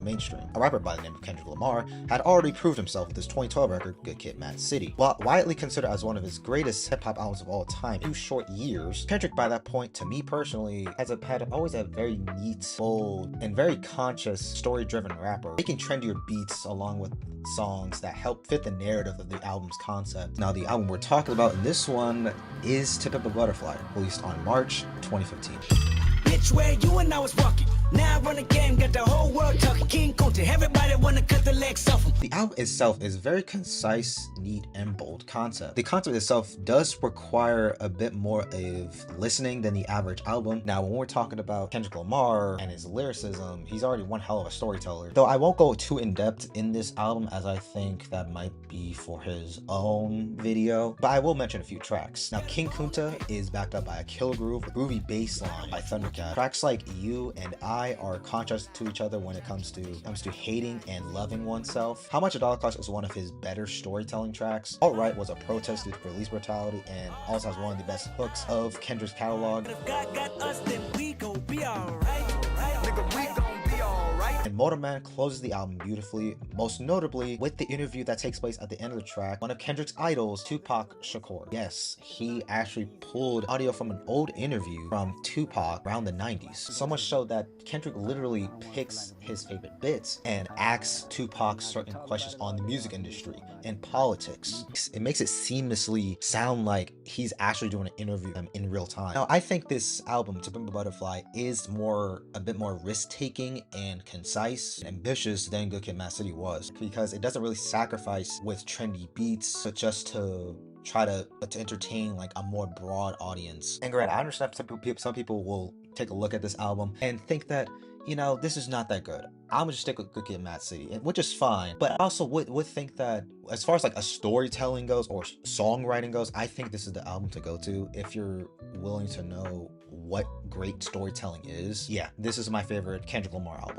mainstream. A rapper by the name of Kendrick Lamar had already proved himself with his 2012 record, Good Kid, Mad City. While widely considered as one of his greatest hip-hop albums of all time in 2 short years, Kendrick by that point, to me personally, has had always a very neat, bold, and very conscious, story-driven rapper, making trendier beats along with songs that help fit the narrative of the album's concept. Now, the album we're talking about in this one is TPAP Butterfly, released on March 2015. Bitch, where you and I was walking. Now I run a game, got the whole world talking. King Kunta, everybody wanna cut the legs off him. The album itself is very concise, neat, and bold concept. The concept itself does require a bit more of listening than the average album. Now, when we're talking about Kendrick Lamar and his lyricism, he's already one hell of a storyteller. Though I won't go too in-depth in this album, as I think that might be for his own video, but I will mention a few tracks. Now, King Kunta is backed up by a killer groove, a groovy bass line by Thundercat. Tracks like You and I are contrast to each other when it comes to hating and loving oneself. How Much a Dollar Cost is one of his better storytelling tracks. Alright was a protest to police brutality and also has one of the best hooks of Kendrick's catalog. If God got us, then we gon' be alright. Nigga, we gon' be alright. And Motorman closes the album beautifully, most notably with the interview that takes place at the end of the track. One of Kendrick's idols, Tupac Shakur. Yes, he actually pulled audio from an old interview from Tupac around the 90s. So much so that Kendrick literally picks his favorite bits and asks Tupac certain questions on the music industry and politics. It makes it seamlessly sound like he's actually doing an interview in real time. Now, I think this album, To Pimp a Butterfly, is a bit more risk-taking and concise and ambitious than Good Kid, Mad City was, because it doesn't really sacrifice with trendy beats, but just to try to entertain like a more broad audience. And granted, I understand some people will take a look at this album and think that, you know, this is not that good. I'm gonna just stick with Good Kid, Mad City, which is fine. But I also would think that as far as like a storytelling goes or songwriting goes, I think this is the album to go to if you're willing to know what great storytelling is. Yeah, this is my favorite Kendrick Lamar album.